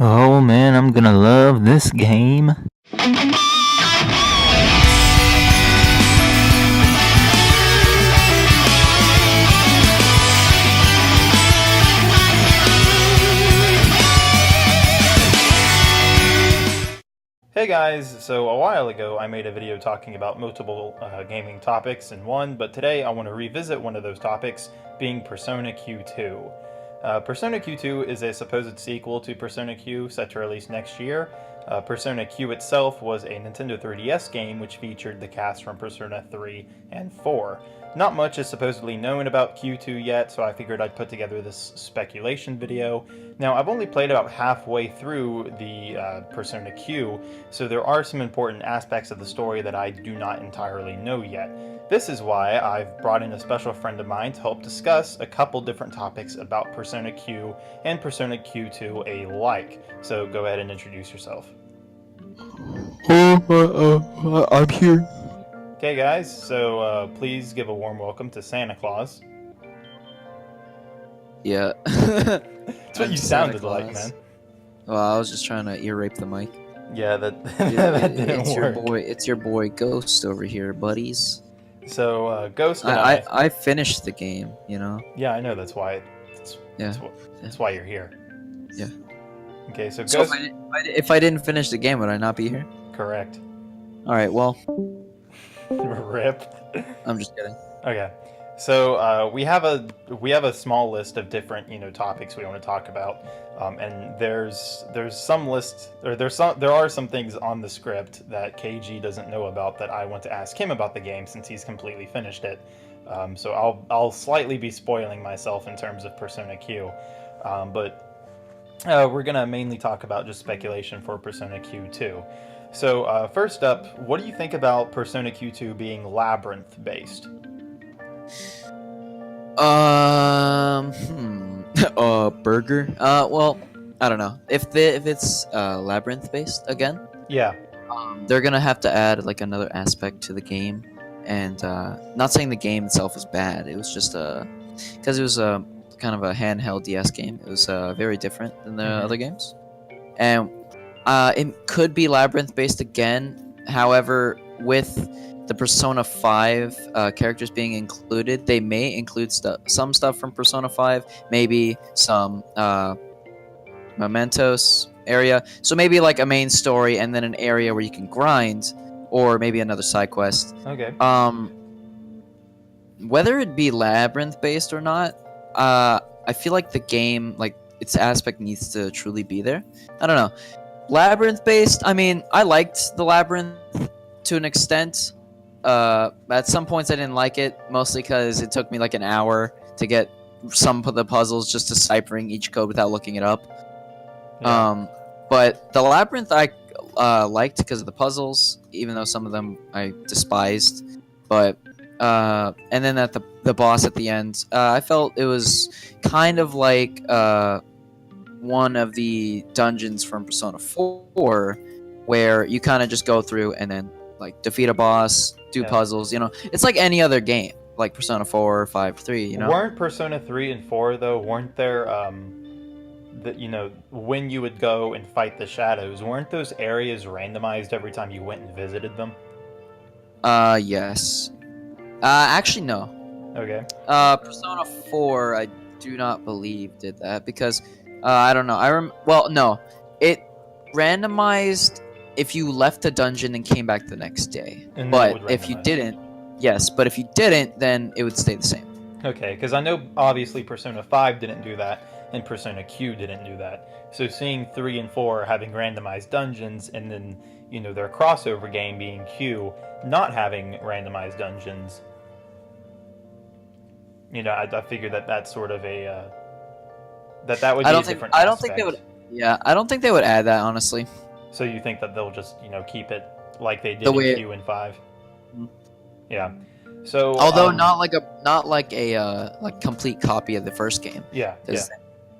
Oh man, I'm gonna love this game. Hey guys, so a while ago I made a video talking about multiple gaming topics in one, but today I want to revisit one of those topics, being Persona Q2. Persona Q2 is a supposed sequel to Persona Q set to release next year. Persona Q itself was a Nintendo 3DS game which featured the cast from Persona 3 and 4. Not much is supposedly known about Q2 yet, so I figured I'd put together this speculation video. Now, I've only played about halfway through the Persona Q, so there are some important aspects of the story that I do not entirely know yet. This is why I've brought in a special friend of mine to help discuss a couple different topics about Persona Q and Persona Q2 alike. So go ahead and introduce yourself. I'm here. Okay guys, so please give a warm welcome to Santa Claus. Yeah. That's what you sounded like, man. Well, I was just trying to ear rape the mic. Yeah, that, Yeah, that didn't work. It's your boy Ghost over here, buddies. So Ghost and I finished the game, you know. Yeah, I know. That's why. Yeah. That's why you're here. Yeah. Okay, so So Ghost. if I didn't finish the game, would I not be here? Correct. All right. Well, Rip. I'm just kidding. Okay. So we have a small list of different topics we want to talk about, and there's some lists or there are some things on the script that KG doesn't know about that I want to ask him about the game since he's completely finished it. So I'll slightly be spoiling myself in terms of Persona Q, but we're gonna mainly talk about just speculation for Persona Q2. So first up, what do you think about Persona Q2 being Labyrinth based? Burger. Well, I don't know. If it's Labyrinth based again, Yeah. they're gonna have to add like another aspect to the game, and not saying the game itself is bad. It was just because it was a kind of a handheld DS game. It was very different than the other games, and it could be Labyrinth based again. However, with the Persona 5 characters being included, they may include some stuff from Persona 5, maybe some mementos area. So maybe like a main story and then an area where you can grind, or maybe another side quest. Okay. Whether it be Labyrinth based or not, I feel like the game, like its aspect, needs to truly be there. I don't know. Labyrinth based, I mean, I liked the Labyrinth to an extent. At some points I didn't like it, mostly because it took me like an hour to get some of the puzzles just deciphering each code without looking it up. Yeah. But the Labyrinth I liked because of the puzzles, even though some of them I despised. But and then at the boss at the end, I felt it was kind of like one of the dungeons from Persona 4, where you kind of just go through and then like defeat a boss, do puzzles. You know, it's like any other game, like Persona 4, 5, 3. You know, Weren't Persona 3 and 4 though? Weren't there that when you would go and fight the shadows, weren't those areas randomized every time you went and visited them? Yes. Actually, no. Okay. Persona 4, I do not believe did that because I don't know. Well, no, it randomized if you left the dungeon and came back the next day. And but if you didn't, yes. But if you didn't, then it would stay the same. Okay, because I know obviously Persona 5 didn't do that, and Persona Q didn't do that. So seeing 3 and 4 having randomized dungeons, and then their crossover game being Q not having randomized dungeons, I figured that that's sort of a that would be a different aspect. I don't think they would. Yeah, I don't think they would add that, honestly. So you think that they'll just keep it like they did The in way Q and 5? Mhm. Yeah. So although not like a complete copy of the first game. Yeah. Yeah.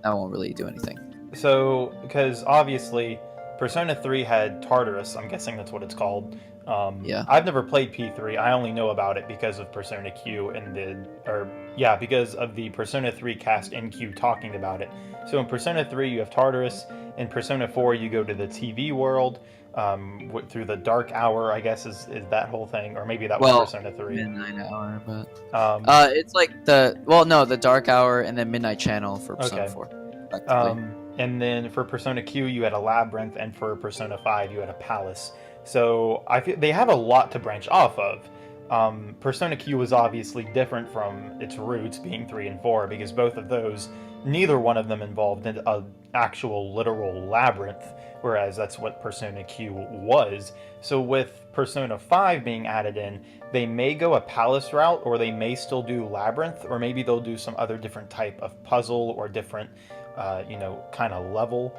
That won't really do anything. So because obviously Persona 3 had Tartarus, I'm guessing that's what it's called. Yeah. I've never played P3. I only know about it because of Persona Q and because of the Persona 3 cast in Q talking about it. So in Persona 3 you have Tartarus, In Persona 4, you go to the TV world through the Dark Hour, I guess is that whole thing, or maybe that was Persona 3. Midnight Hour, but it's like the Dark Hour and then Midnight Channel for Persona 4, effectively. And then for Persona Q, you had a Labyrinth, and for Persona 5, you had a Palace. So I feel they have a lot to branch off of. Persona Q was obviously different from its roots, being 3 and 4, because both of those, neither one of them involved an actual literal labyrinth, whereas that's what Persona Q was. So with Persona 5 being added in, they may go a palace route, or they may still do labyrinth, or maybe they'll do some other different type of puzzle or different, kind of level.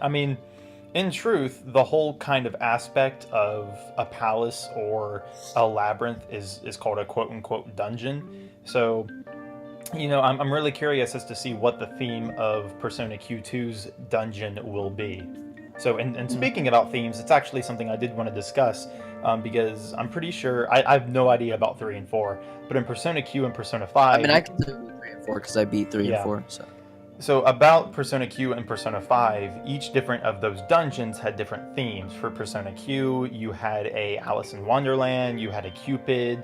I mean, in truth, the whole kind of aspect of a palace or a labyrinth is called a quote-unquote dungeon. So, I'm really curious as to see what the theme of Persona Q2's dungeon will be. So, and speaking about themes, it's actually something I did want to discuss, because I'm pretty sure, I have no idea about 3 and 4, but in Persona Q and Persona 5... I mean, I can do 3 and 4 because I beat 3 and 4, so... So about Persona Q and Persona 5, each different of those dungeons had different themes. For Persona Q, you had a Alice in Wonderland, you had a Cupid,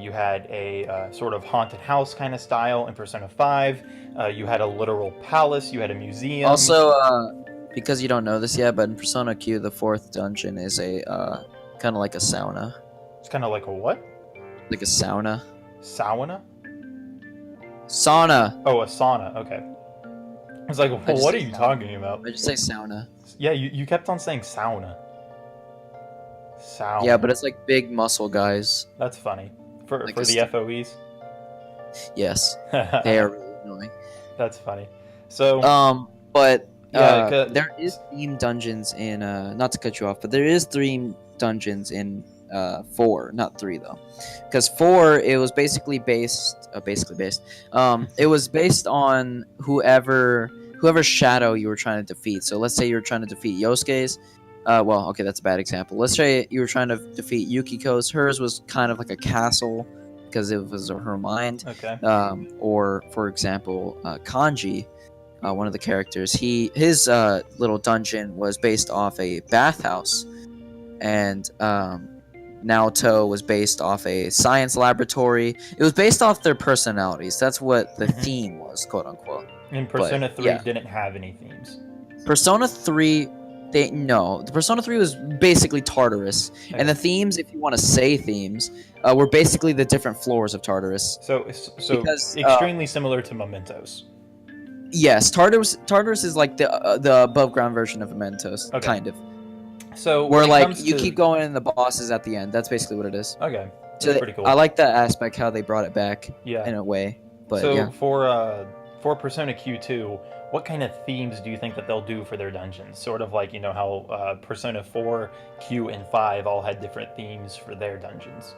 you had a sort of haunted house kind of style. In Persona 5, you had a literal palace, you had a museum. Also, because you don't know this yet, but in Persona Q, the 4th dungeon is a kind of like a sauna. It's kind of like a what? Like a sauna. Sauna? Sauna! Oh, a sauna, okay. I was like, well, what are you talking about? I just say sauna. Yeah, you kept on saying sauna. Sauna. Yeah, but it's like big muscle guys. That's funny. For Like the FOEs? Yes. They are really annoying. That's funny. So... but yeah, there is theme dungeons in, not to cut you off, but there is theme dungeons in 4, not 3 though. Because 4, it was basically based, it was based on whoever shadow you were trying to defeat. So let's say you were trying to defeat Yosuke's. Well, okay, that's a bad example. Let's say you were trying to defeat Yukiko's. Hers was kind of like a castle because it was her mind. Okay. Or, for example, Kanji, one of the characters, his little dungeon was based off a bathhouse. And Naoto was based off a science laboratory. It was based off their personalities. That's what the theme was, quote unquote. And Persona 3 didn't have any themes. Persona 3, the Persona 3 was basically Tartarus. Okay. And the themes, if you want to say themes, were basically the different floors of Tartarus. So because, extremely similar to Mementos. Yes, Tartarus is like the above ground version of Mementos, kind of. So where like you keep going and the boss is at the end. That's basically what it is. Okay, that's so pretty cool. I like that aspect, how they brought it back. Yeah. In a way. But so yeah. For Persona Q2, what kind of themes do you think that they'll do for their dungeons? Sort of like how Persona 4, Q, and 5 all had different themes for their dungeons.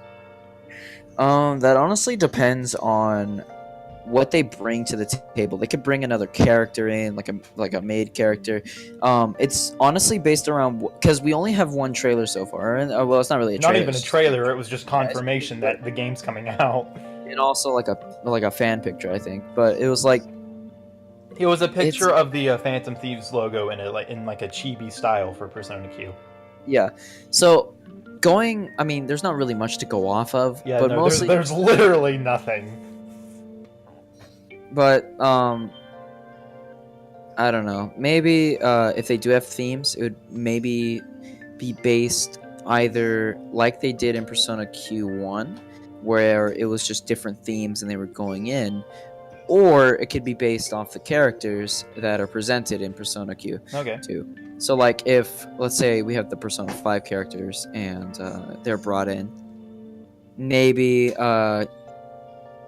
That honestly depends on what they bring to the table. They could bring another character in, like a maid character. It's honestly based around, because we only have one trailer so far, and well, it's not really a trailer. Not even a trailer. It was just confirmation that the game's coming out. And also like a fan picture, I think. But it was like, it was a picture of the Phantom Thieves logo in a chibi style for Persona Q. Yeah. So I mean, there's not really much to go off of. Yeah, but no, mostly there's literally nothing. But I don't know. Maybe if they do have themes, it would maybe be based either like they did in Persona Q1, where it was just different themes and they were going in, or it could be based off the characters that are presented in Persona Q. Okay. Too. So like if, let's say we have the Persona 5 characters and they're brought in, maybe what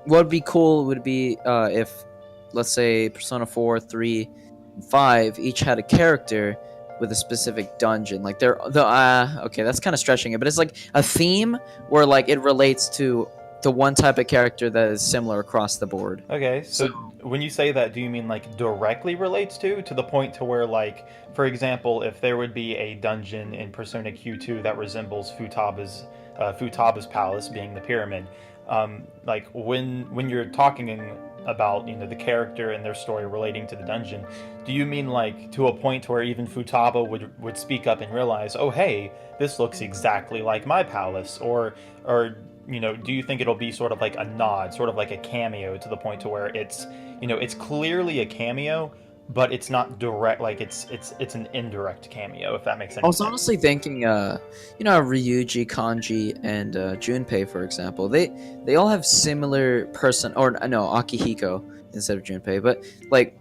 would be cool would be if, let's say, Persona 4, 3, and 5 each had a character with a specific dungeon. Like okay, that's kind of stretching it, but it's like a theme where like it relates to the one type of character that is similar across the board. Okay, so when you say that, do you mean like directly relates to the point to where, like, for example, if there would be a dungeon in Persona Q2 that resembles Futaba's palace, being the pyramid, like when you're talking about the character and their story relating to the dungeon, do you mean like to a point where even Futaba would speak up and realize, oh hey, this looks exactly like my palace, or do you think it'll be sort of like a nod, sort of like a cameo, to the point to where it's clearly a cameo, but it's not direct, like it's an indirect cameo, if that makes any I was sense. honestly thinking, Ryuji, Kanji, and Junpei, for example. They all have similar Akihiko instead of Junpei, but like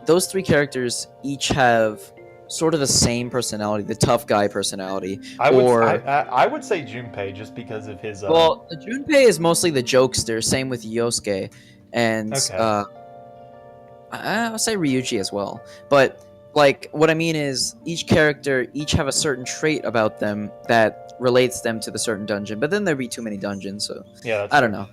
those three characters each have sort of the same personality, the tough guy personality. I would say Junpei, just because of his. Well, the Junpei is mostly the jokester. Same with Yosuke, and Okay. I'll say Ryuji as well. But like, what I mean is, each character each have a certain trait about them that relates them to the certain dungeon. But then there'd be too many dungeons, so Yeah, that's I don't true. know.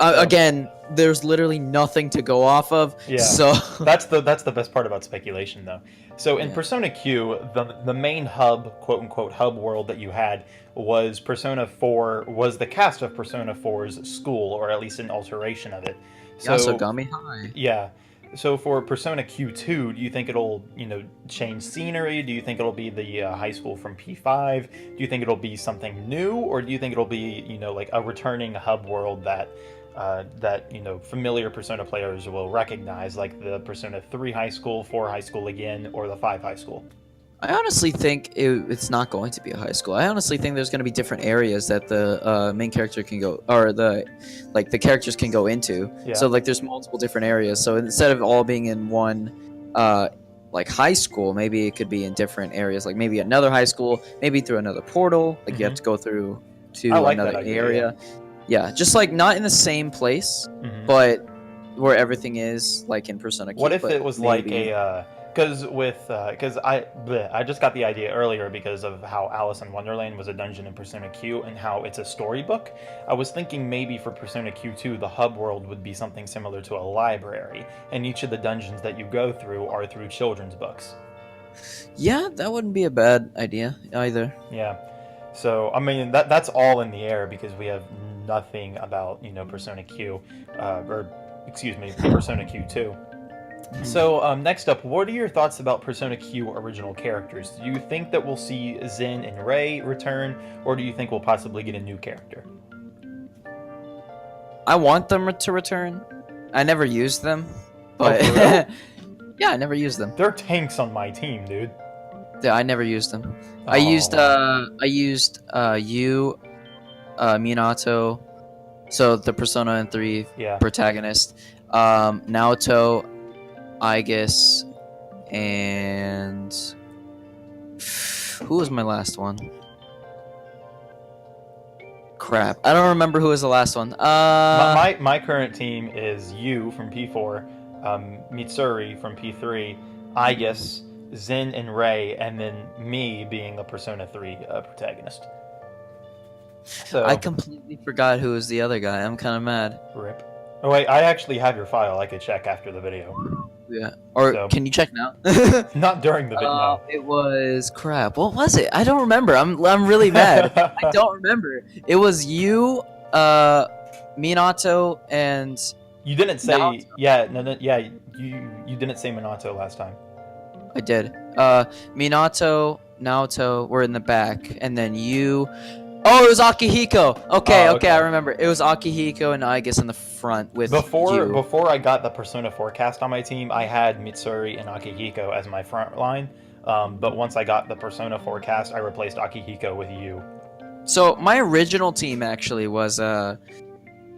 Again, there's literally nothing to go off of. Yeah. So that's the best part about speculation, though. So in Yeah. Persona Q, the main hub, quote unquote hub world that you had was Persona 4, was the cast of Persona 4's school, or at least an alteration of it. So Yasogami High. yeah. So for Persona Q2, do you think it'll, change scenery? Do you think it'll be the high school from P5? Do you think it'll be something new, or do you think it'll be, like a returning hub world that familiar Persona players will recognize, like the Persona 3 high school, 4 high school again, or the 5 high school? I honestly think it's not going to be a high school. I honestly think there's going to be different areas that the main character can go, or the characters can go into. Yeah. So like there's multiple different areas. So instead of all being in one high school, maybe it could be in different areas. Like maybe another high school, maybe through another portal. Like you have to go through to I like another that idea, area. Yeah, just like not in the same place, Mhm. but where everything is, like in Persona Q. What if but it was maybe- like a because I just got the idea earlier because of how Alice in Wonderland was a dungeon in Persona Q and how it's a storybook. I was thinking maybe for Persona Q2 the hub world would be something similar to a library, and each of the dungeons that you go through are through children's books. Yeah, that wouldn't be a bad idea either. Yeah. So I mean that's all in the air because we have nothing about Persona Q, or excuse me, Persona Q2. So next up, what are your thoughts about Persona Q original characters? Do you think that we'll see Zen and Rei return, or do you think we'll possibly get a new character? I want them to return. I never used them, but for real? yeah, I never used them. They're tanks on my team, dude. Yeah, I never used them. Oh. I used you, Minato, so the Persona 3 Yeah. protagonist, Naoto, Aigis, and who was my last one? Crap, I don't remember who was the last one. My current team is you from P4, Mitsuri from P3, Aigis, Zen and Rei, and then me being the Persona 3 protagonist. So I completely forgot who was the other guy. I'm kind of mad. rip. Oh wait, I actually have your file. I could check after the video. Yeah, or So- can you check now? Not during the video. No. It was crap. What was it? I don't remember. I'm really mad. I don't remember. It was you, Minato, and You didn't say Naoto. you didn't say Minato last time. I did. Minato, Naoto were in the back, and then you. Oh, it was Akihiko. Okay, Oh, okay, okay. I remember. It was Akihiko and Aigis in the front with you. Before I got the Persona 4 cast on my team, I had Mitsuri and Akihiko as my front line. But once I got the Persona 4 cast, I replaced Akihiko with you. So my original team actually was I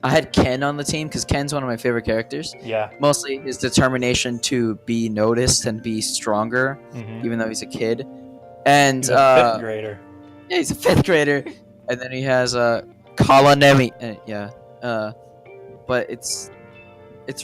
had Ken on the team because Ken's one of my favorite characters. Yeah. Mostly his determination to be noticed and be stronger, Mm-hmm. even though he's a kid. And He's a fifth grader. yeah, he's a fifth grader. And then he has Kalanemi. But it's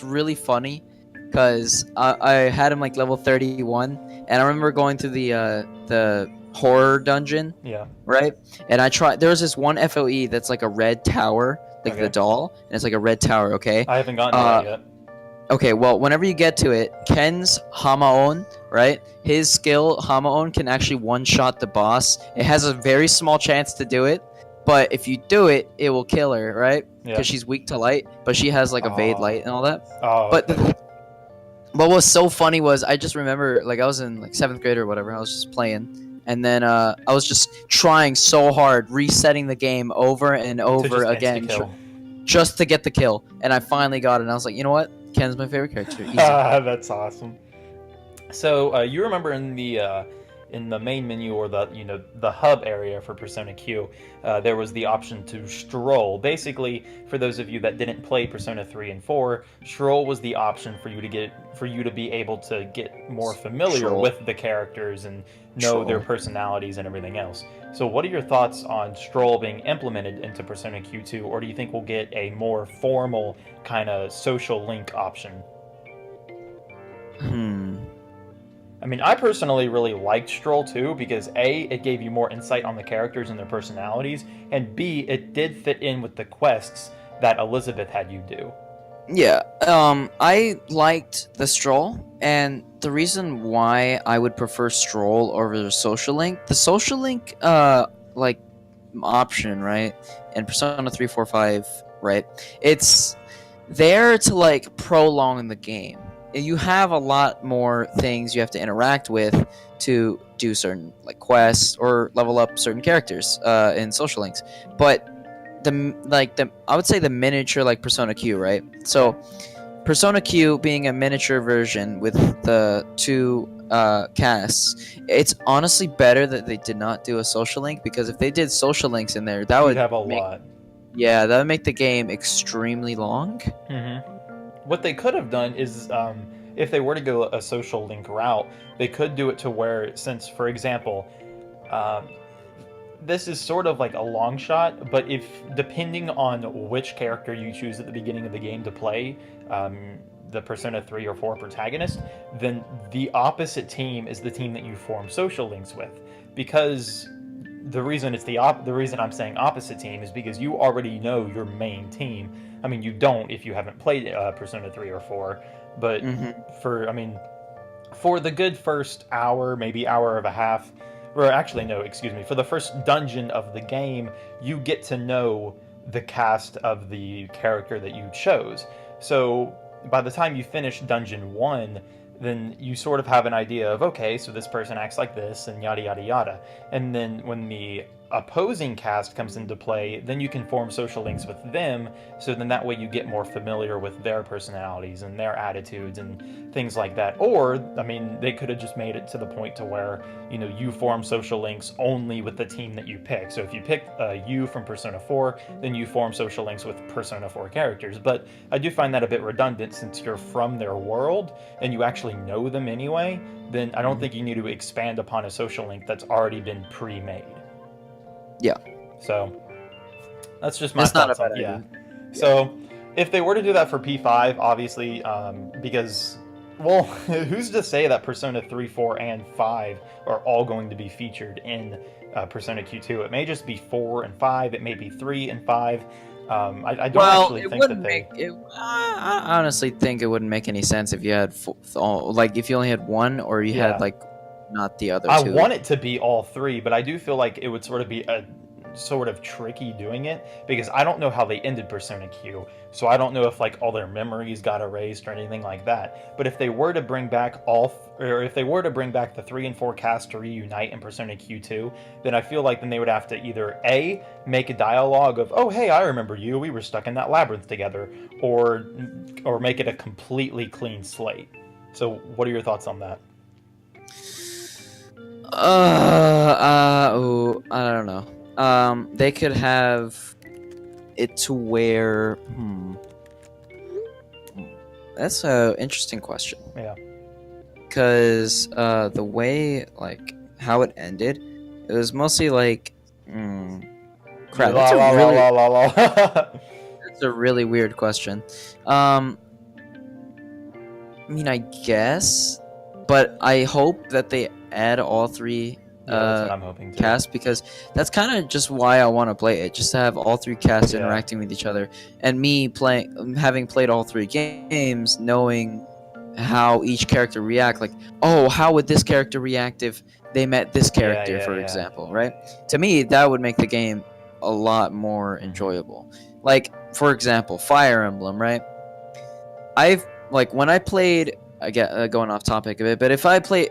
really funny because I had him like level 31, and I remember going through the horror dungeon, Yeah. right? And I tried. There was this one FOE that's like a red tower, like Okay. the doll, and it's like a red tower. Okay. I haven't gotten to that yet. Okay, well, whenever you get to it, Ken's Hamaon, right? His skill, Hamaon, can actually one-shot the boss. It has a very small chance to do it, but if you do it, it will kill her, right? Yeah. Because she's weak to light, but she has like evade light and all that. Oh, But okay. what was so funny was I just remember, like, I was in like 7th grade or whatever. I was just playing, and then I was just trying so hard, resetting the game over and over just again, insta-kill. just to get the kill. And I finally got it. And I was like, you know what? Ken's my favorite character. Easy. That's awesome. So you remember in the main menu, or the hub area for Persona Q, there was the option to stroll. Basically, for those of you that didn't play Persona 3 and 4, stroll was the option for you to be able to get more familiar Stroll. with the characters and know their personalities and everything else. So what are your thoughts on stroll being implemented into Persona Q2, or do you think we'll get a more formal kind of social link option? I mean, I personally really liked Stroll too, because A, it gave you more insight on the characters and their personalities, and B, it did fit in with the quests that Elizabeth had you do. Yeah, I liked the Stroll, and the reason why I would prefer Stroll over the social link, like, option, right, in Persona 3, 4, 5, right, it's there to, like, prolong the game. You have a lot more things you have to interact with to do certain, like, quests or level up certain characters in social links, but I would say the miniature, like Persona Q, right? So Persona Q being a miniature version with the 2 casts, it's honestly better that they did not do a social link, because if they did social links in there, that would have a lot. Yeah, that would make the game extremely long. What they could have done is, if they were to go a social link route, they could do it to where, since, for example, this is sort of like a long shot, but if, depending on which character you choose at the beginning of the game to play, the Persona 3 or 4 protagonist, then the opposite team is the team that you form social links with. Because the reason I'm saying opposite team is because you already know your main team. I mean, you don't if you haven't played Persona 3 or 4, but for the good first hour, maybe hour and a half, or actually no, excuse me, for the first dungeon of the game, you get to know the cast of the character that you chose. So by the time you finish dungeon 1, then you sort of have an idea of, okay, so this person acts like this, and yada yada yada. And then when the opposing cast comes into play, then you can form social links with them, so then that way you get more familiar with their personalities and their attitudes and things like that. Or, I mean, they could have just made it to the point to where, you form social links only with the team that you pick. So if you pick you from Persona 4, then you form social links with Persona 4 characters. But I do find that a bit redundant, since you're from their world and you actually know them anyway. Then I don't think you need to expand upon a social link that's already been pre-made. Yeah. So that's just my thoughts on it. Yeah. So if they were to do that for P5, obviously, because, well, who's to say that Persona 3, 4, and 5 are all going to be featured in Persona Q2? It may just be 4 and 5. It may be 3 and 5. I don't actually think that they... I honestly think it wouldn't make any sense if you had if you only had one, or you had not the other two. I want it to be all 3, but I do feel like it would sort of be a sort of tricky doing it, because I don't know how they ended Persona Q, so I don't know if all their memories got erased or anything like that. But if they were to bring back the 3 and 4 cast to reunite in Persona Q2, then I feel like then they would have to either A, make a dialogue of, oh hey, I remember you, we were stuck in that labyrinth together, or make it a completely clean slate. So what are your thoughts on that? I don't know. They could have it to where, that's an interesting question. Yeah. Because, the way, how it ended, it was mostly crap, that's a really weird question. I mean, I guess, but I hope that they add all 3 that's what I'm hoping to. casts, because that's kind of just why I want to play it, just to have all 3 casts interacting with each other, and me having played all 3 games, knowing how each character react, how would this character react if they met this character, for example, right? To me, that would make the game a lot more enjoyable. Like, for example, Fire Emblem, right? When I played, I get going off topic a bit, but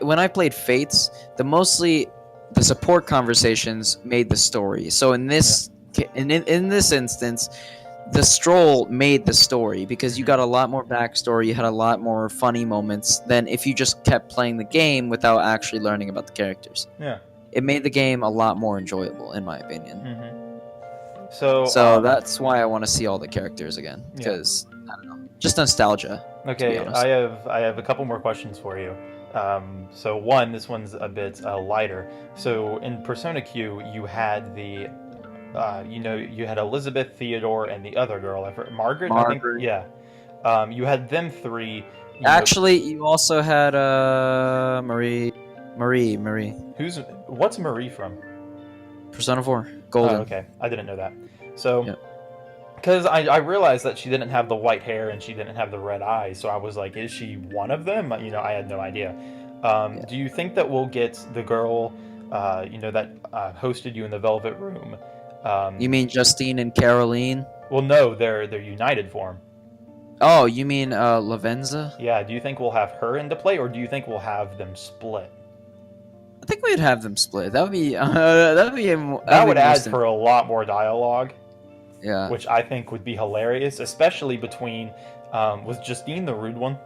when I played Fates, the support conversations made the story. So in this in this instance, the Stroll made the story because you got a lot more backstory, you had a lot more funny moments than if you just kept playing the game without actually learning about the characters. Yeah. It made the game a lot more enjoyable, in my opinion. So That's why I want to see all the characters again, because I don't know, just nostalgia. Okay, to be honest. I have a couple more questions for you. So one, this one's a bit lighter. So in Persona Q, you had the, you had Elizabeth, Theodore, and the other girl, Margaret. I think. Yeah. You had them three. Actually, you also had Marie. What's Marie from? Persona 4 Golden. Oh, okay, I didn't know that. So. Because I realized that she didn't have the white hair and she didn't have the red eyes, so I was like, is she one of them? I had no idea. Do you think that we'll get the girl, that hosted you in the Velvet Room? You mean Justine and Caroline? Well, no, they're united form. Oh, you mean Lavenza? Yeah. Do you think we'll have her into play, or do you think we'll have them split? I think we'd have them split. That would be that would add for a lot more dialogue. Yeah. Which I think would be hilarious, especially between, was Justine the rude one?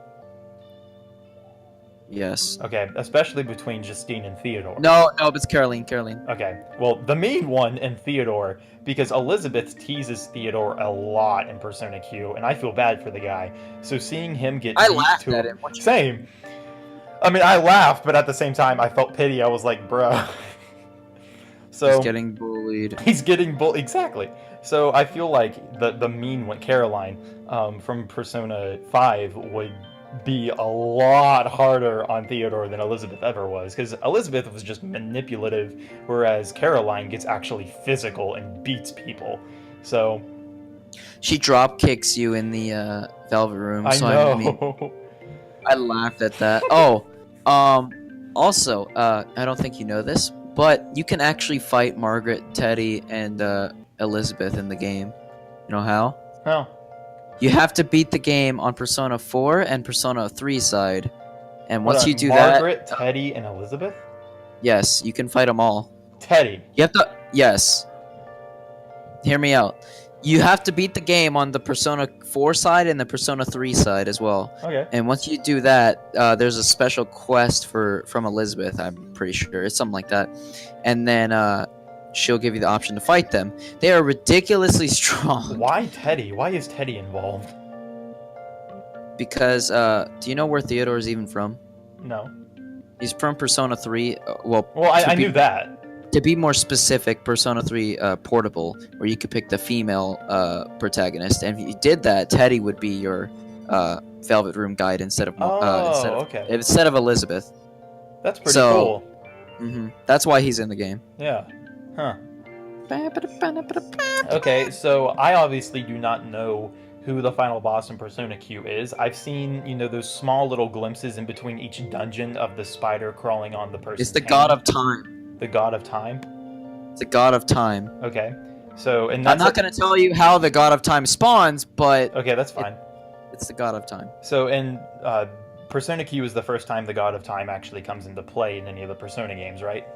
Yes. Okay, especially between Justine and Theodore. No, it's Caroline. Okay, well, the mean one and Theodore, because Elizabeth teases Theodore a lot in Persona Q, and I feel bad for the guy. So seeing him get I laughed at it. Same. I mean, I laughed, but at the same time, I felt pity. I was like, bruh. So he's getting bullied. He's getting bullied. Exactly. So I feel like the mean one, Caroline, from Persona 5 would be a lot harder on Theodore than Elizabeth ever was, because Elizabeth was just manipulative, whereas Caroline gets actually physical and beats people. So she drop kicks you in the Velvet Room. I know. I laughed at that. Also, I don't think you know this, but you can actually fight Margaret, Teddy, and Elizabeth in the game. You know how? How? You have to beat the game on Persona 4 and Persona 3 side. And once you do Margaret, Teddy, and Elizabeth? Yes, you can fight them all. Teddy. You have to... Yes. Hear me out. You have to beat the game on the Persona 4 side and the Persona 3 side as well. Okay. And once you do that, there's a special quest from Elizabeth, I'm pretty sure. It's something like that. And then she'll give you the option to fight them. They are ridiculously strong. Why Teddy? Why is Teddy involved? Because, do you know where Theodore is even from? No. He's from Persona 3. I knew that. To be more specific, Persona 3 Portable, where you could pick the female protagonist. And if you did that, Teddy would be your Velvet Room guide instead of Elizabeth. That's pretty cool. That's why he's in the game. Yeah. Huh. Okay, so I obviously do not know who the final boss in Persona Q is. I've seen, those small little glimpses in between each dungeon of the spider crawling on the person's It's the hand. God of Time. The God of Time? The God of Time. Okay. So, and I'm not going to tell you how the God of Time spawns, but... Okay, that's fine. It's the God of Time. So, in Persona Q is the first time the God of Time actually comes into play in any of the Persona games, right?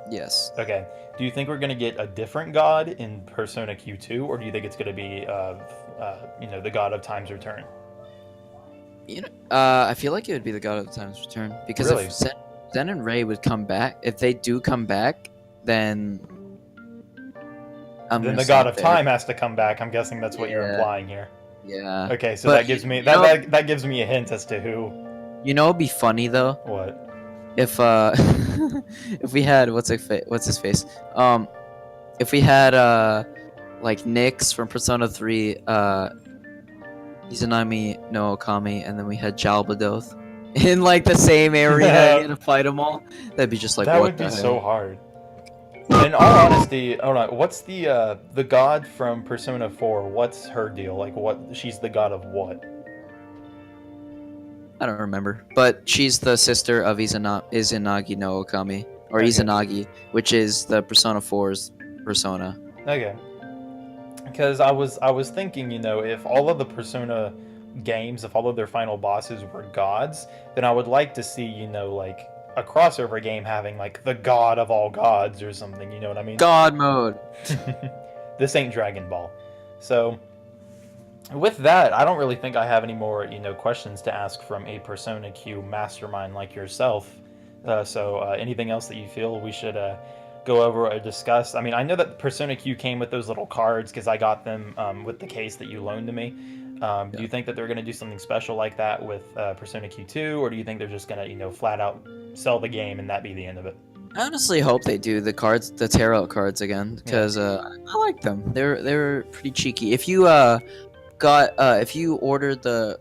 Yes. Okay. Do you think we're going to get a different god in Persona Q2, or do you think it's going to be, the God of Time's return? I feel like it would be the God of Time's return, because Really? if Zen and Ray would come back, if they do come back, then the God of Time has to come back. I'm guessing that's what you're implying here. Yeah. Okay, so that gives me that gives me a hint as to who. It'd be funny though. What? If if we had what's his face? If we had like Nyx from Persona 3, Izanami no Okami, and then we had Jalbadoth in like the same area to fight them all, that'd be just like that would be so hard. In all honesty, hold on. What's the god from Persona 4? What's her deal? Like, what? She's the god of what? I don't remember, but she's the sister of Izanagi no Okami, or Izanagi, which is the Persona 4's persona. Okay. Because I was thinking, if all of the Persona games, if all of their final bosses were gods, then I would like to see, like a crossover game having like the god of all gods or something. You know what I mean? God mode. This ain't Dragon Ball. So with that, I don't really think I have any more, questions to ask from a Persona Q mastermind like yourself. So anything else that you feel we should go over or discuss? I mean, I know that Persona Q came with those little cards because I got them with the case that you loaned to me. Do you think that they're going to do something special like that with Persona Q2, or do you think they're just going to, flat out sell the game and that be the end of it? I honestly hope they do the cards, the tarot cards again, because I like them. They're pretty cheeky. If you if you ordered the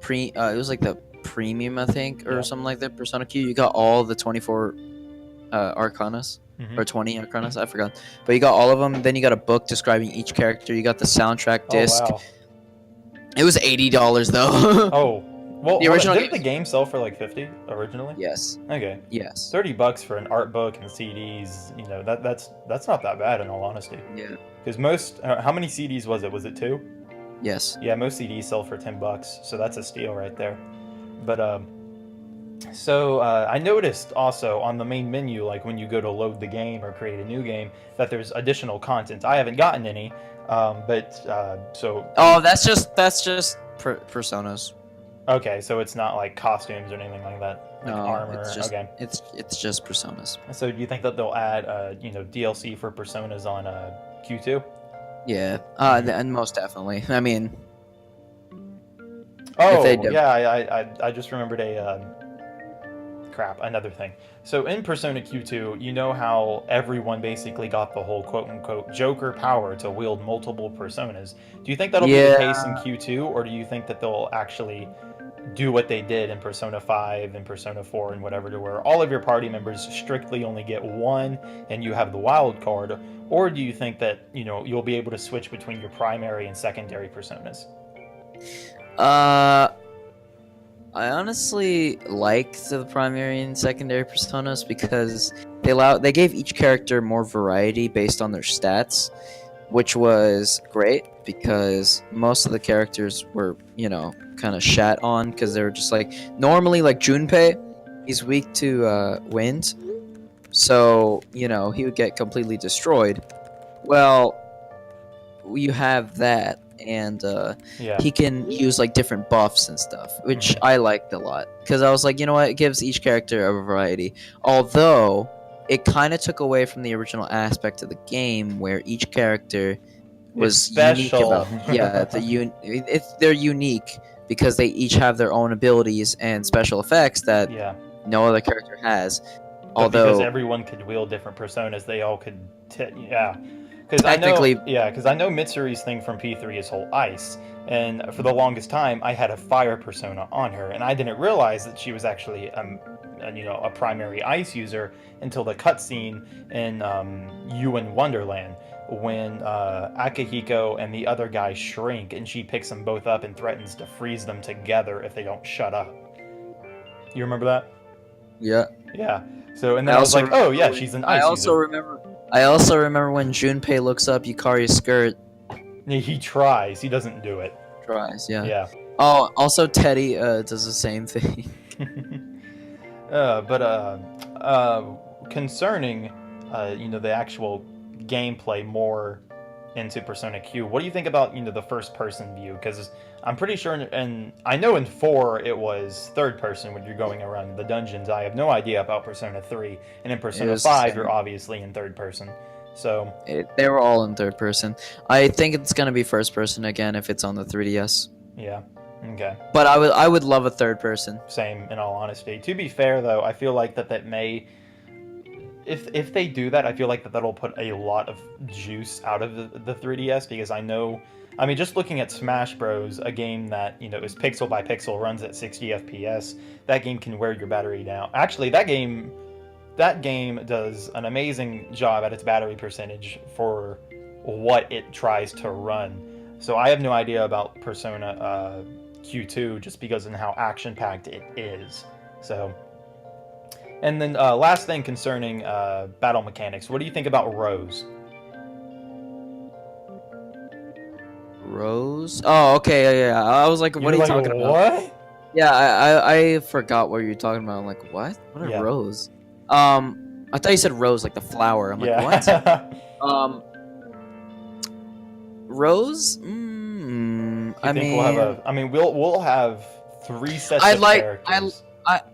it was like the premium, I think, or something like that, Persona Q, you got all the 24 Arcanas. Or 20 Arcanas, I forgot. But you got all of them. Then you got a book describing each character. You got the soundtrack disc. Oh, wow. It was $80 though. Oh, well, The original didn't game- the game sell for like 50 originally? Yes. Okay. Yes. $30 for an art book and CDs, that's not that bad in all honesty. Yeah. Because most, how many CDs was it? Was it 2? Yes. Yeah, most CDs sell for $10, so that's a steal right there. But so I noticed also on the main menu, like when you go to load the game or create a new game, that there's additional content. I haven't gotten any, so. Oh, that's just personas. Okay, so it's not like costumes or anything like that, like No, armor. it's just Okay. it's just personas. So do you think that they'll add, DLC for Personas on Q2? Yeah. And most definitely. I mean, Oh, they do. yeah, I just remembered another thing. So in Persona Q2, you know how everyone basically got the whole quote-unquote Joker power to wield multiple personas. Do you think that'll be the case in Q2, or do you think that they'll actually do what they did in Persona 5 and Persona 4 and whatever, to where all of your party members strictly only get one and you have the wild card? Or do you think that, you'll be able to switch between your primary and secondary personas? I honestly liked the primary and secondary personas because they gave each character more variety based on their stats, which was great because most of the characters were, kind of shat on because they were just like, normally like Junpei, he's weak to wind, so he would get completely destroyed. Well, you have that, and he can use like different buffs and stuff, which I liked a lot because I was like, it gives each character a variety. Although it kind of took away from the original aspect of the game where each character was unique about they're unique because they each have their own abilities and special effects that no other character has. Although because everyone could wield different personas, they all could because technically, because I know Mitsuri's thing from P3 is whole ice, and for the longest time I had a fire persona on her, and I didn't realize that she was actually a primary ice user until the cutscene in Ewan Wonderland when Akihiko and the other guy shrink, and she picks them both up and threatens to freeze them together if they don't shut up. You remember that? Yeah. Yeah. So and then I was like, oh yeah, she's an ice user. I also remember when Junpei looks up Yukari's skirt. He tries. He doesn't do it. Tries, yeah. Yeah. Oh, also Teddy does the same thing. Concerning, the actual gameplay more into Persona Q, what do you think about, the first-person view? Because I'm pretty sure, and I know in 4 it was third-person when you're going around the dungeons. I have no idea about Persona 3, and in Persona 5 you're obviously in third-person. So they were all in third-person. I think it's gonna be first-person again if it's on the 3DS. Yeah. Okay. But I would love a third-person. Same, in all honesty. To be fair, though, I feel like that may... If they do that, I feel like that'll put a lot of juice out of the 3DS, because just looking at Smash Bros, a game that, is pixel by pixel, runs at 60 FPS, that game can wear your battery down. Actually, that game does an amazing job at its battery percentage for what it tries to run. So I have no idea about Persona Q2 just because of how action-packed it is. So... And then last thing concerning battle mechanics, what do you think about Rose? Rose? Oh, okay, yeah. I was like, what are you like, talking about? What? Yeah, I forgot what you were talking about. I'm like, what? What a Yeah. rose? I thought you said rose like the flower. I'm like, what? Yeah. Rose? You think we'll have a? I mean, we'll have 3 sets I of like characters.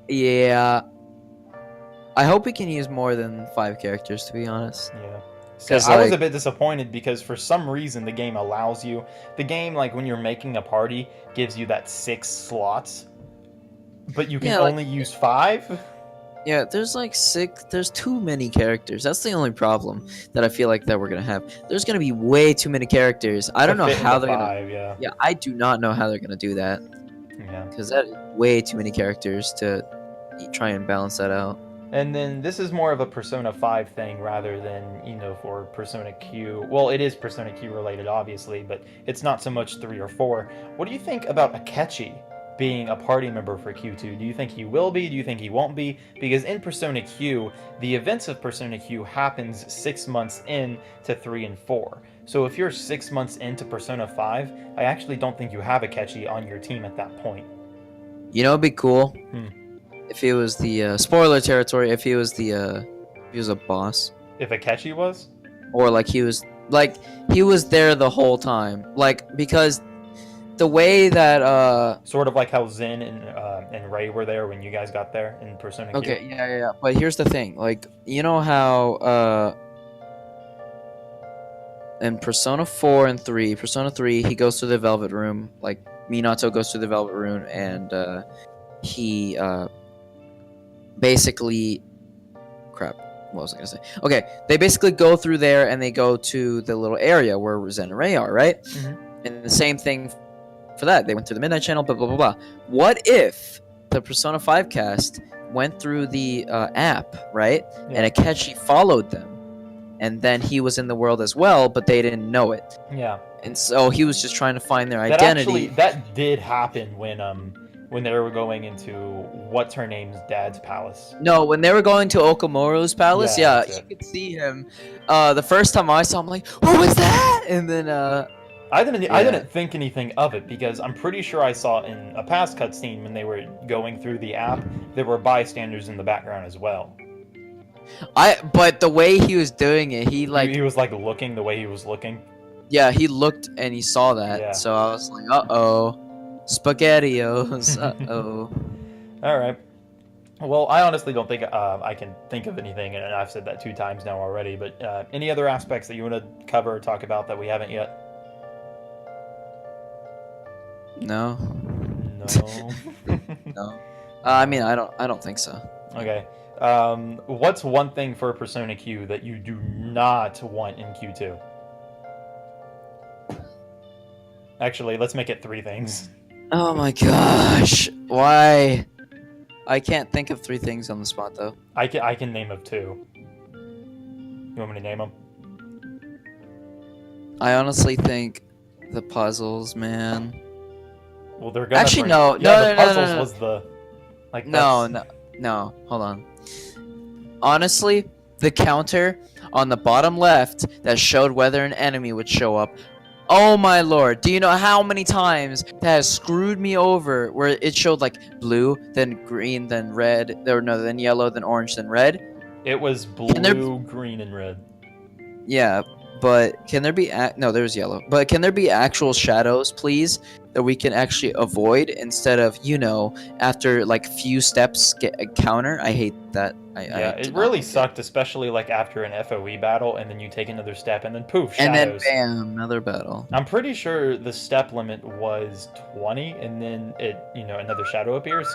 yeah. I hope we can use more than 5 characters, to be honest. Yeah. So 'Cause, I was a like- bit disappointed because for some reason the game allows you. The game, like when you're making a party, gives you that 6 slots, but you can Yeah, like- only use 5. Yeah, there's like 6. There's too many characters. That's the only problem that I feel like that we're gonna have. There's gonna be way too many characters. I don't know how they're gonna. 5, yeah. Yeah, I do not know how they're gonna do that. Yeah. Because that is way too many characters to try and balance that out. And then this is more of a Persona 5 thing rather than, for Persona Q. Well, it is Persona Q related, obviously, but it's not so much 3 or 4. What do you think about Akechi being a party member for Q2? Do you think he will be? Do you think he won't be? Because in Persona Q, the events of Persona Q happens 6 months in to 3 and 4. So if you're 6 months into Persona 5, I actually don't think you have Akechi on your team at that point. You know, it'd be cool Hmm. if he was the spoiler territory. If he was a boss, If Akechi was? or like he was there the whole time. Like, because the way that Sort of like how Zen and Ray were there when you guys got there in Persona Q. okay, yeah. But here's the thing, like, you know how in Persona 4 and 3, Persona 3, he goes to the Velvet Room, like Minato goes to the Velvet Room, and he basically, crap, what was I gonna say? Okay, they basically go through there and they go to the little area where Zen and Ray are, right? Mhm. And the same thing for that. They went through the Midnight Channel, blah blah blah blah. What if the Persona 5 cast went through the app, right? Yeah. And Akechi followed them, and then he was in the world as well, but they didn't know it. Yeah. And so he was just trying to find their identity. That did happen when they were going into what's her name's dad's palace. No, when they were going to Okamoru's palace, Yeah, yeah, that's you could see him. The first time I saw him, like, what was that? And then I didn't think anything of it because I'm pretty sure I saw in a past cutscene when they were going through the app, there were bystanders in the background as well. But the way he was doing it, he was like looking the way he was looking. Yeah, he looked and he saw that. Yeah. So I was like, uh-oh. SpaghettiOs. Uh-oh. All right. Well, I honestly don't think I can think of anything, and I've said that 2 times now already, but any other aspects that you want to cover or talk about that we haven't yet? No. No. No. I mean, I don't think so. Okay. What's one thing for Persona Q that you do not want in Q2? Actually, let's make it 3 things. Oh my gosh. Why? I can't think of 3 things on the spot, though. I can name of 2. You want me to name them? I honestly think the puzzles, man. Well, they're gonna Actually, bring... no. Yeah, No, the no, puzzles no. was the... Like, No. Hold on. Honestly, the counter on the bottom left that showed whether an enemy would show up. Oh my lord. Do you know how many times that has screwed me over where it showed like blue, then green, then red, then yellow, then orange, then red? It was blue, green, and red. Yeah, but can there be... No, there's yellow. But can there be actual shadows, please, that we can actually avoid instead of, after like few steps get a counter? I hate that. It really sucked, especially like after an FOE battle, and then you take another step, and then poof, And shadows. then bam, another battle. I'm pretty sure the step limit was 20, and then another shadow appears.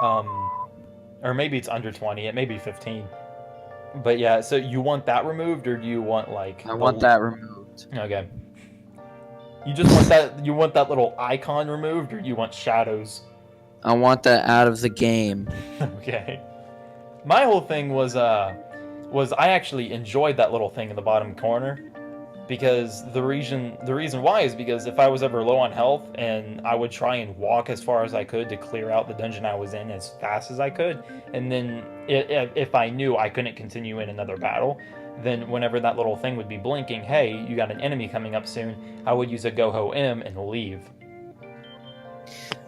Or maybe it's under 20. It may be 15. But yeah, so you want that removed, or do you want like? I want that removed. Okay. You just want that? You want that little icon removed, or you want shadows? I want that out of the game. Okay. My whole thing was I actually enjoyed that little thing in the bottom corner. because the reason why is because if I was ever low on health and I would try and walk as far as I could to clear out the dungeon I was in as fast as I could, and then if I knew I couldn't continue in another battle, then whenever that little thing would be blinking, hey, you got an enemy coming up soon, I would use a Go-Ho M and leave.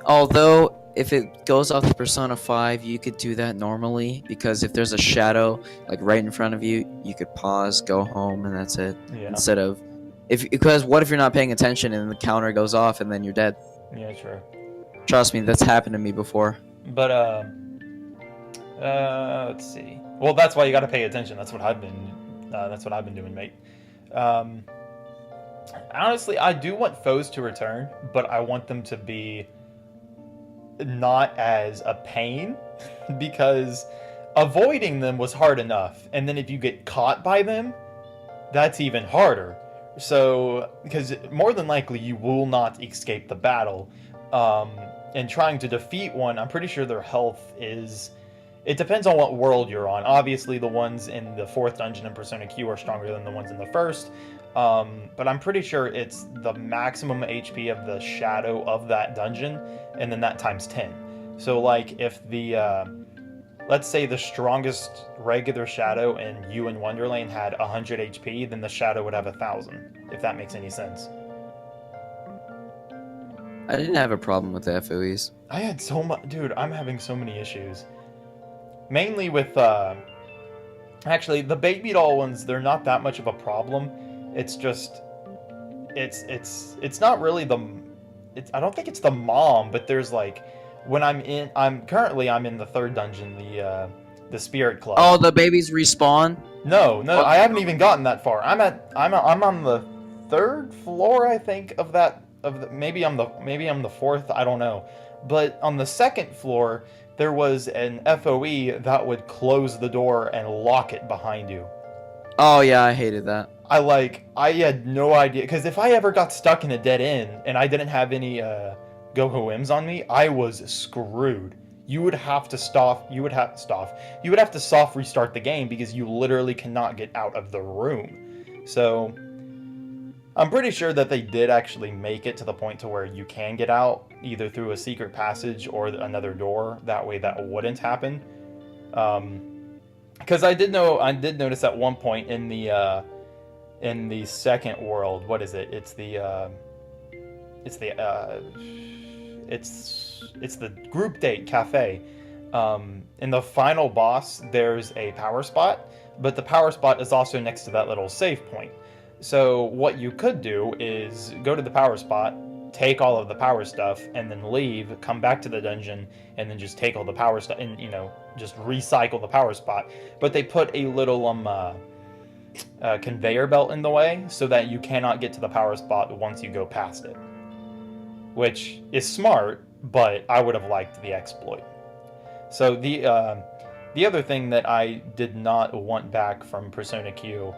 Although, if it goes off the Persona 5, you could do that normally, because if there's a shadow like right in front of you, you could pause, go home, and that's it. Yeah. Instead of, because what if you're not paying attention and the counter goes off and then you're dead? Yeah, true. Trust me, that's happened to me before. But let's see. Well, that's why you got to pay attention. That's what I've been doing, mate. Honestly, I do want foes to return, but I want them to be not as a pain, because avoiding them was hard enough, and then if you get caught by them, that's even harder. So, because more than likely you will not escape the battle, and trying to defeat one, I'm pretty sure their health is... It depends on what world you're on. Obviously, the ones in the 4th dungeon in Persona Q are stronger than the ones in the 1st. But I'm pretty sure it's the maximum HP of the shadow of that dungeon, and then that times 10. So, like, if the... let's say the strongest regular shadow in You in Wonderland had 100 HP, then the shadow would have 1,000, if that makes any sense. I didn't have a problem with the FOEs. I had so much... Dude, I'm having so many issues. Mainly with, actually, the baby doll ones, they're not that much of a problem. It's just... It's not really the... I don't think it's the mom, but there's, like... When I'm in the 3rd dungeon, the Spirit Club. Oh, the babies respawn? No, I haven't even gotten that far. I'm on the 3rd floor, I think, of that... maybe I'm the 4th, I don't know. But on the 2nd floor, there was an FOE that would close the door and lock it behind you. Oh yeah, I hated that. I had no idea, because if I ever got stuck in a dead end and I didn't have any Go-Ho M's on me, I was screwed. You would have to soft restart the game, because you literally cannot get out of the room. So I'm pretty sure that they did actually make it to the point to where you can get out, either through a secret passage or another door. That way that wouldn't happen. Because I did notice at one point in the 2nd world, what is it? It's the group date cafe. In the final boss, there's a power spot, but the power spot is also next to that little save point. So what you could do is go to the power spot, take all of the power stuff, and then leave, come back to the dungeon, and then just take all the power stuff, and, just recycle the power spot. But they put a little conveyor belt in the way, so that you cannot get to the power spot once you go past it. Which is smart, but I would have liked the exploit. So the other thing that I did not want back from Persona Q...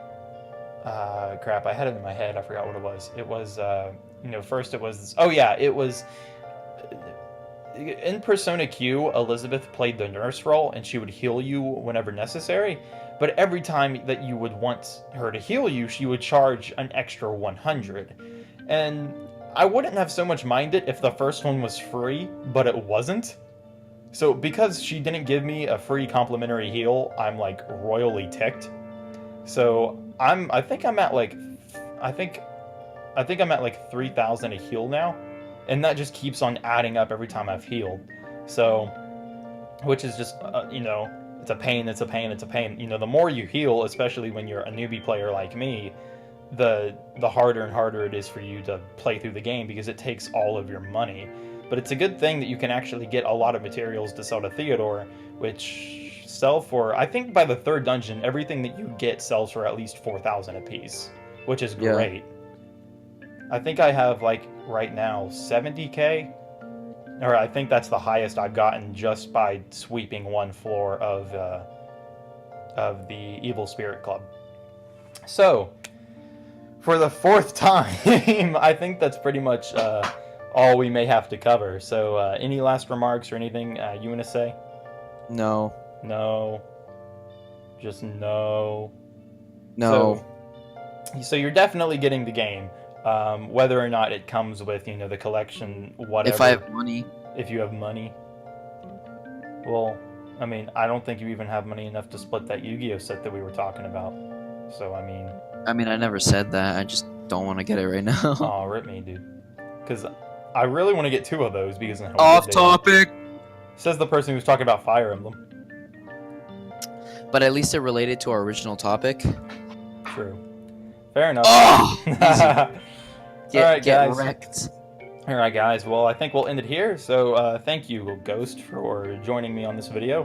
crap, I had it in my head, I forgot what it was. It was, first it was... Oh yeah, it was... In Persona Q, Elizabeth played the nurse role, and she would heal you whenever necessary, but every time that you would want her to heal you, she would charge an extra 100. And I wouldn't have so much minded if the first one was free, but it wasn't. So because she didn't give me a free complimentary heal, I'm like royally ticked. So I think I'm at like 3,000 a heal now, and that just keeps on adding up every time I've healed. So, which is just it's a pain. The more you heal, especially when you're a newbie player like me, the harder and harder it is for you to play through the game, because it takes all of your money. But it's a good thing that you can actually get a lot of materials to sell to Theodore, which sell for, I think by the 3rd dungeon, everything that you get sells for at least 4,000 a piece, which is great. Yeah. I think I have, right now, 70k, or I think that's the highest I've gotten just by sweeping one floor of the Evil Spirit Club. So, for the 4th time, I think that's pretty much all we may have to cover. So, any last remarks or anything you want to say? No. No. Just no. No. So you're definitely getting the game. Whether or not it comes with, the collection, whatever. If I have money. If you have money. Well, I mean, I don't think you even have money enough to split that Yu-Gi-Oh set that we were talking about. So, I mean... I never said that. I just don't want to get it right now. Aw, rip me, dude. Because I really want to get 2 of those because... of how Off good they are. topic! Says the person who's talking about Fire Emblem. But at least it related to our original topic. True. Fair enough. Oh! Alright, get guys. wrecked. Alright, guys. Well, I think we'll end it here. So, thank you, Ghost, for joining me on this video.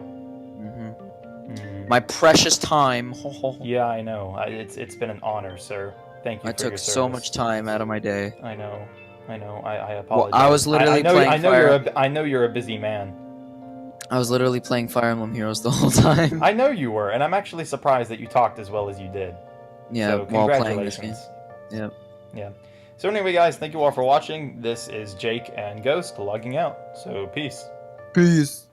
My precious time. Yeah, I know. It's been an honor, sir. Thank you I for your took service. so much time out of my day. I know. I apologize. Well, I was literally playing I know you're a busy man. I was literally playing Fire Emblem Heroes the whole time. I know you were, and I'm actually surprised that you talked as well as you did. Yeah, So, while playing this game. congratulations. Yeah. So anyway, guys, thank you all for watching. This is Jake and Ghost logging out. So peace. Peace.